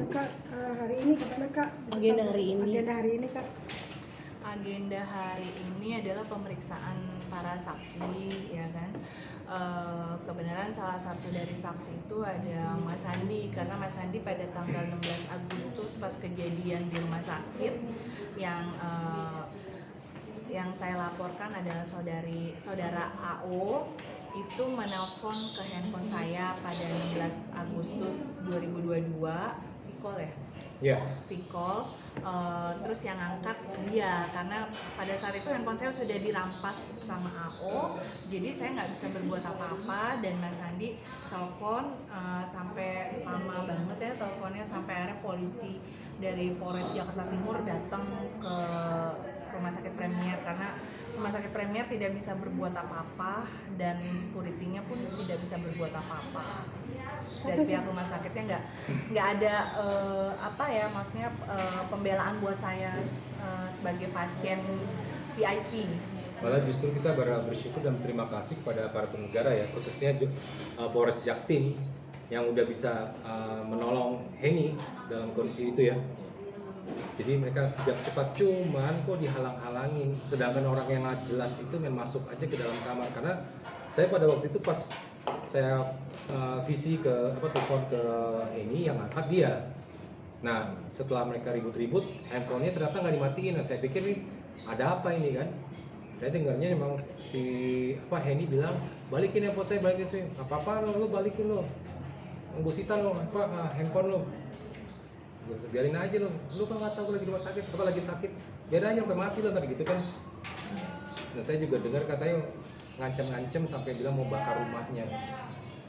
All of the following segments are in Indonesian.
Kak, hari ini gimana Kak? Agenda hari ini. Agenda hari ini Kak. Agenda hari ini adalah pemeriksaan para saksi, ya kan. Kebenaran salah satu dari saksi itu ada Mas Andi, karena Mas Andi pada tanggal 16 Agustus pas kejadian di rumah sakit yang saya laporkan adalah saudara AO itu menelpon ke handphone saya pada 16 Agustus 2022, call ya? Ya. Vicol, terus yang angkat dia karena pada saat itu handphone saya sudah dirampas sama AO, jadi saya nggak bisa berbuat apa-apa dan Mas Andi telepon sampai lama banget ya teleponnya, sampai akhirnya polisi dari Polres Jakarta Timur datang ke Rumah Sakit Premier karena Rumah Sakit Premier tidak bisa berbuat apa-apa dan security-nya pun tidak bisa berbuat apa-apa. Dari pihak rumah sakitnya nggak ada maksudnya pembelaan buat saya sebagai pasien VIP. Malah justru kita bersyukur dan berterima kasih kepada aparatur negara ya, khususnya Polres Jaktim yang udah bisa menolong Heni dalam kondisi itu ya. Jadi mereka sejak cepat, cuman kok dihalang-halangin, sedangkan orang yang nggak jelas itu main masuk aja ke dalam kamar. Karena saya pada waktu itu pas saya telepon ke ini yang angkat dia. Nah setelah mereka ribut-ribut, handphonenya ternyata nggak dimatiin. Nah saya pikir nih ada apa ini kan? Saya dengarnya memang si Heni bilang balikin handphone saya, balikin saya. Nggak apa-apa lo balikin lo, busitan lo handphone lo. Biarin aja lo kan nggak tahu lagi di rumah sakit, lagi sakit, biarin aja sampai mati lo tadi gitu kan. Nah saya juga dengar katanya ngancem-ngancem sampai bilang mau bakar rumahnya.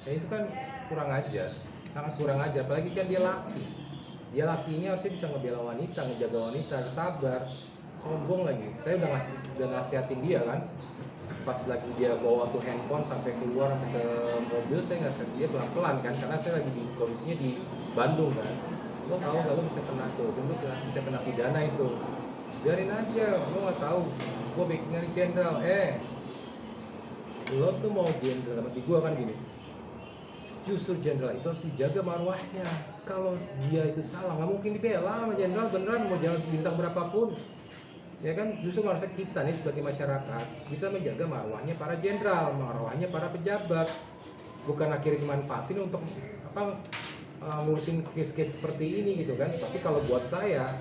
Ya itu kan kurang ajar, sangat kurang ajar. Apalagi kan dia laki ini harusnya bisa ngebela wanita, ngejaga wanita, sabar. Sombong lagi. Saya udah nasihatin dia kan. Pas lagi dia bawa tuh handphone sampai keluar ke mobil, saya nasihatin dia pelan-pelan kan, karena saya lagi di kondisinya di Bandung kan. Lo tahu nggak lo bisa kena tuh, bisa kena pidana itu. Biarin aja, lo nggak tahu. Gue backing dari jenderal, lo tuh mau jenderal sama gue kan gini. Justru jenderal itu harus dijaga marwahnya. Kalau dia itu salah, nggak mungkin dibela sama jenderal beneran mau jalan bintang berapapun. Ya kan, justru harusnya kita nih sebagai masyarakat bisa menjaga marwahnya para jenderal, marwahnya para pejabat. Bukan akhirnya dimanfaatin untuk ngurusin case-case seperti ini gitu kan. Tapi kalau buat saya,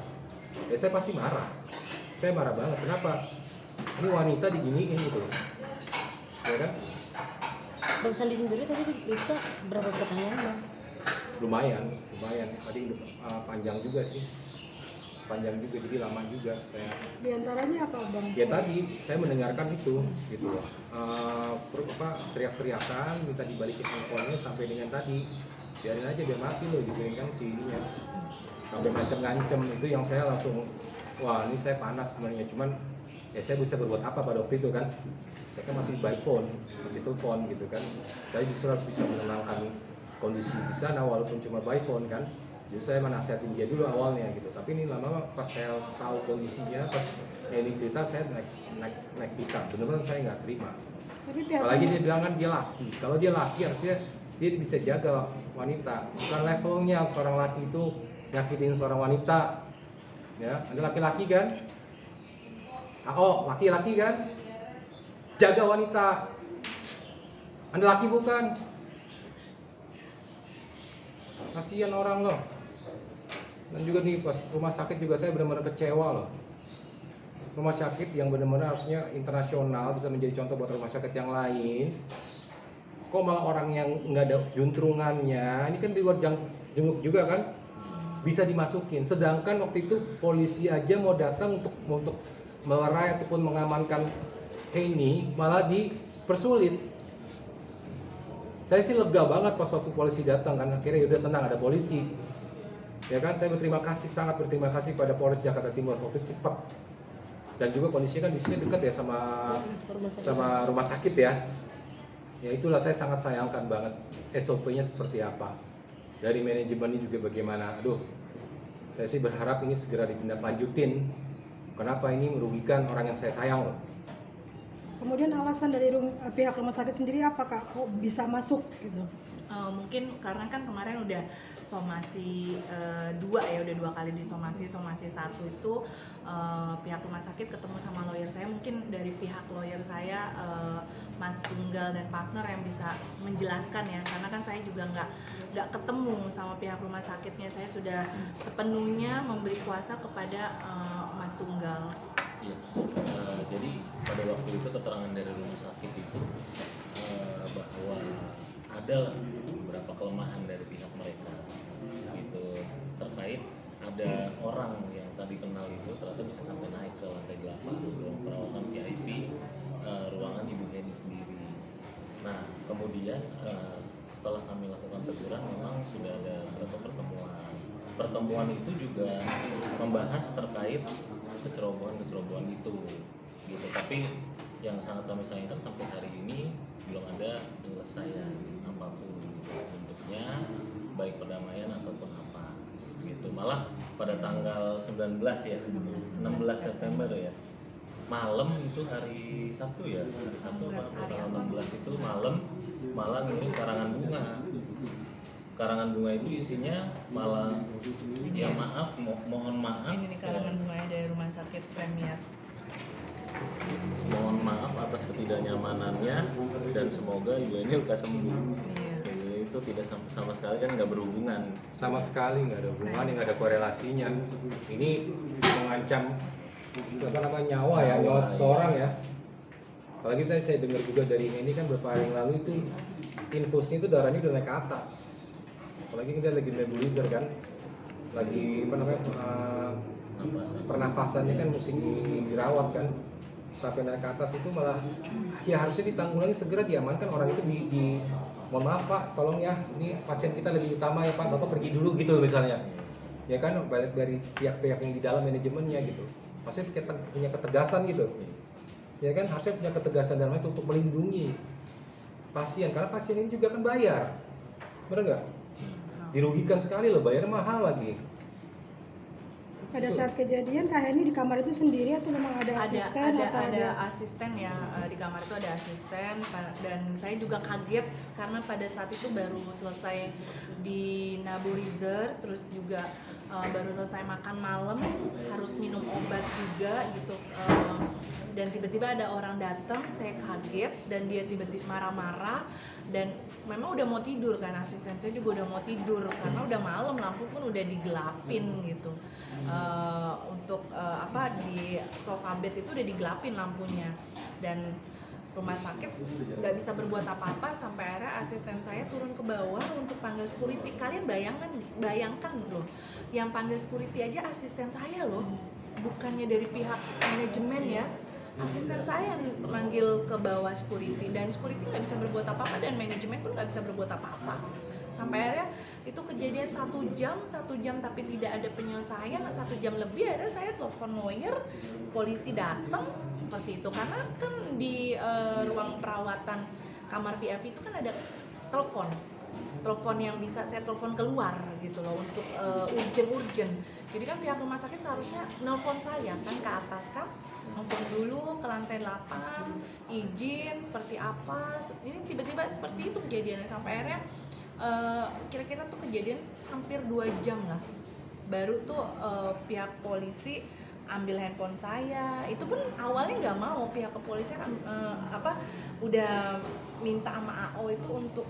ya saya pasti marah. Saya marah banget. Kenapa? Ini wanita diginiin gitu loh. Ya kan? Bang Sandi sendiri tadi diperiksa berapa pertanyaan Bang? Lumayan. Tadi panjang juga sih. Panjang juga, jadi lama juga saya. Di antaranya apa Bang? Ya tadi saya mendengarkan itu gitu loh. Teriak-teriakan minta dibalikin handphonenya sampai dengan tadi. Biarin aja biar mati loh gitu kan si ininya. Sampai ngancem-ngancem itu yang saya langsung wah ini saya panas sebenarnya, cuman ya saya bisa berbuat apa pada waktu itu kan. Saya kan masih by phone, masih telepon gitu kan. Saya justru harus bisa menenangkan kondisi di sana walaupun cuma by phone kan. Justru saya menasihatin dia dulu awalnya gitu. Tapi ini lama-lama pas saya tahu kondisinya, pas ini cerita saya naik pitam. Benar-benar saya nggak terima. Apalagi dia bilang kan dia laki. Kalau dia laki harusnya dia bisa jaga wanita. Bukan levelnya seorang laki itu nyakitin seorang wanita. Ya, Anda laki-laki kan? Laki-laki kan? Jaga wanita. Anda laki bukan? Kasihan orang loh. Dan juga nih pas rumah sakit juga saya benar-benar kecewa loh. Rumah sakit yang benar-benar harusnya internasional bisa menjadi contoh buat rumah sakit yang lain. Kok malah orang yang nggak ada juntrungannya, ini kan di luar jenguk juga kan, bisa dimasukin. Sedangkan waktu itu polisi aja mau datang untuk melerai ataupun mengamankan Heni, malah dipersulit. Saya sih lega banget pas waktu polisi datang kan, akhirnya udah tenang ada polisi. Ya kan, saya sangat berterima kasih pada Polres Jakarta Timur waktu cepat. Dan juga kondisinya kan di sini dekat ya sama rumah sakit ya. Ya itulah saya sangat sayangkan banget SOP-nya seperti apa. Dari manajemennya juga bagaimana. Aduh, saya sih berharap ini segera ditindaklanjutin. Kenapa ini merugikan orang yang saya sayang loh. Kemudian alasan dari pihak rumah sakit sendiri apa Kak? Kok bisa masuk gitu? Mungkin karena kan kemarin udah somasi udah 2 kali disomasi. Somasi 1 itu pihak rumah sakit ketemu sama lawyer saya, mungkin dari pihak lawyer saya Mas Tunggal dan partner yang bisa menjelaskan ya, karena kan saya juga nggak ketemu sama pihak rumah sakitnya, saya sudah sepenuhnya memberi kuasa kepada Mas Tunggal. Ya, jadi pada waktu itu keterangan dari rumah sakit itu bahwa ada beberapa kelemahan dari pihak mereka gitu, terkait ada orang yang tadi kenal itu ternyata bisa sampai naik ke lantai 8 ruang perawatan VIP, ruangan Ibu Heni sendiri. Nah kemudian setelah kami lakukan teguran memang sudah ada beberapa pertemuan itu juga membahas terkait kecerobohan itu gitu, tapi yang sangat kami sayangkan sampai hari ini belum ada penyelesaian apapun bentuknya, baik perdamaian ataupun apa gitu. Malah pada tanggal 16 ya, 16 September ya, malam itu hari Sabtu ya, hari Sabtu tanggal 16 itu malah ngirim karangan bunga itu isinya malah ya mohon maaf. Ini nih karangan bunganya dari Rumah Sakit Premier. Mohon maaf atas ketidaknyamanannya dan semoga Ibu Heni lekas sembuh. Iya. Itu tidak sama sekali kan nggak berhubungan. Sama sekali nggak ada hubungan, nggak ada korelasinya. Ini mengancam nyawa seseorang ya. Apalagi saya dengar juga dari ini kan beberapa hari yang lalu itu infusnya itu darahnya udah naik ke atas. Apalagi kita lagi nebulizer kan, lagi pernafasannya kan mesti dirawat kan, sampai naik ke atas itu malah ya harusnya ditanggulangi, segera diamankan orang itu di mohon maaf Pak, tolong ya, ini pasien kita lebih utama ya Pak, Bapak pergi dulu gitu misalnya, ya kan, balik dari pihak-pihak yang di dalam manajemennya gitu, maksudnya punya ketegasan gitu, ya kan, harusnya punya ketegasan dalam itu untuk melindungi pasien, karena pasien ini juga kan bayar, benar nggak? Dirugikan sekali loh, bayarnya mahal lagi. Pada saat kejadian Kak Heni di kamar itu sendiri atau memang ada asisten? Ada asisten ya, di kamar itu ada asisten, dan saya juga kaget karena pada saat itu baru selesai di nebulizer, terus juga baru selesai makan malam, harus minum obat juga gitu, dan tiba-tiba ada orang datang, saya kaget dan dia tiba-tiba marah-marah, dan memang udah mau tidur kan, asisten saya juga udah mau tidur karena udah malam, lampu pun udah digelapin gitu. Untuk di sofa bed itu udah digelapin lampunya, dan rumah sakit nggak bisa berbuat apa-apa sampai akhirnya asisten saya turun ke bawah untuk panggil security. Kalian bayangkan loh, yang panggil security aja asisten saya loh, bukannya dari pihak manajemen ya. Asisten saya yang manggil ke bawah security, dan security nggak bisa berbuat apa-apa dan manajemen pun nggak bisa berbuat apa-apa. Sampai akhirnya itu kejadian 1 jam tapi tidak ada penyelesaian. 1 jam lebih akhirnya saya telepon lawyer, polisi datang seperti itu, karena kan di ruang perawatan kamar VIP itu kan ada telepon yang bisa saya telepon keluar gitu loh untuk urgent. Jadi kan pihak rumah sakit seharusnya nelpon saya kan ke atas kan, nelpon dulu ke lantai 8, izin seperti apa. Ini tiba-tiba seperti itu kejadiannya, sampai akhirnya kira-kira tuh kejadian hampir 2 jam lah, baru tuh pihak polisi ambil handphone saya. Itu pun awalnya nggak mau, pihak kepolisian udah minta sama AO itu untuk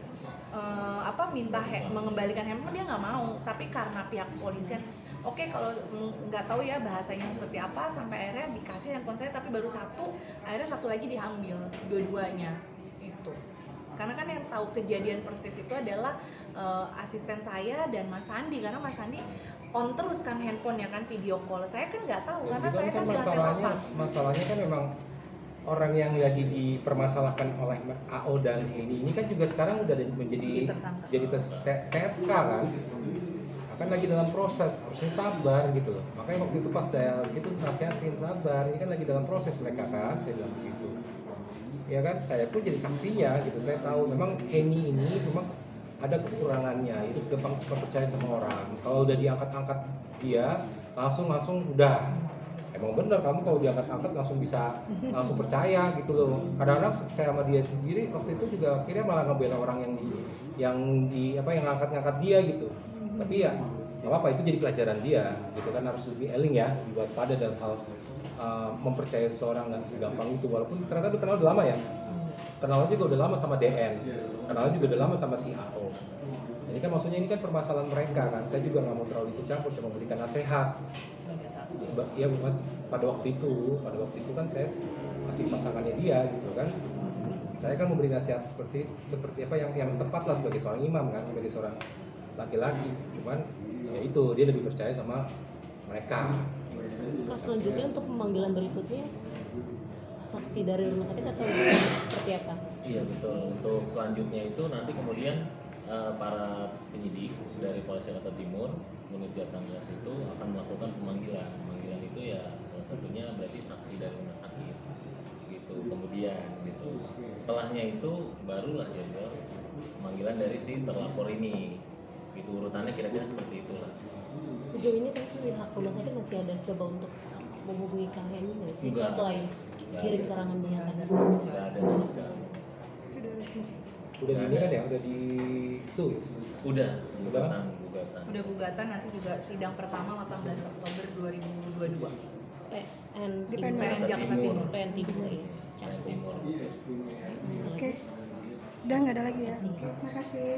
mengembalikan handphone, dia nggak mau. Tapi karena pihak kepolisian oke, kalau nggak tahu ya bahasanya seperti apa, sampai akhirnya dikasih handphone saya, tapi baru akhirnya satu lagi diambil, dua-duanya itu. Karena kan yang tahu kejadian persis itu adalah asisten saya dan Mas Sandi, karena Mas Sandi on terus kan handphonenya kan, video call. Saya kan nggak tahu, karena saya kan di lantai 8. Masalahnya kan memang orang yang lagi dipermasalahkan oleh AO dan ini kan juga sekarang udah menjadi TSK kan, akan lagi dalam proses, harusnya sabar gitu loh. Makanya waktu itu pas saya di situ nasihatin, sabar, ini kan lagi dalam proses mereka kan, saya bilang begitu. Ya kan, saya pun jadi saksinya gitu. Saya tahu memang Heni ini memang ada kekurangannya, itu gampang cepat percaya sama orang. Kalau udah diangkat-angkat dia langsung udah emang bener kamu kalau diangkat-angkat langsung percaya gitu loh. Kadang-kadang saya sama dia sendiri waktu itu juga akhirnya malah ngebela orang yang ngangkat-ngangkat dia gitu. Tapi ya nggak apa-apa, itu jadi pelajaran dia gitu kan, harus lebih eling ya, lebih waspada dalam hal mempercayai seseorang nggak segampang itu. Walaupun ternyata udah kenal udah lama ya, kenalnya juga udah lama sama DN, kenalnya juga udah lama sama si AO. Ini kan maksudnya ini kan permasalahan mereka kan, saya juga nggak mau terlalu ikut campur, cuma memberikan nasihat. Sebagai saksi. Ya bukan pada waktu itu kan saya masih pasangannya dia gitu kan. Saya kan memberi nasihat seperti apa yang tepat lah sebagai seorang imam kan, sebagai seorang laki-laki. Cuman ya itu dia lebih percaya sama mereka. Kak, selanjutnya untuk pemanggilan berikutnya saksi dari rumah sakit atau seperti apa? Iya betul. Untuk selanjutnya itu nanti kemudian para penyidik dari Polres Jakarta Timur unit Jatanggas itu akan melakukan pemanggilan. Pemanggilan itu ya salah satunya berarti saksi dari rumah sakit gitu. Kemudian gitu. Setelahnya itu barulah jadwal pemanggilan dari si terlapor ini. Itu urutannya kira-kira seperti itulah. Sejauh ini kan pihak rumah sakit masih ada coba untuk menghubungi Kak Heni nggak sih? Enggak. Selain kirim karangan bunga tadi. Nggak ada sama sekali. Sudah resmi. Udah di ini kan ya, udah di su ya? Udah Udah kan? gugatan. Udah gugatan, nanti juga sidang pertama 18 Oktober 2022. PN Di Timur. PN Jakarta Timur. PN Timur ya. Jakarta Timur. Oke. Udah nggak ada lagi ya. Oke, makasih.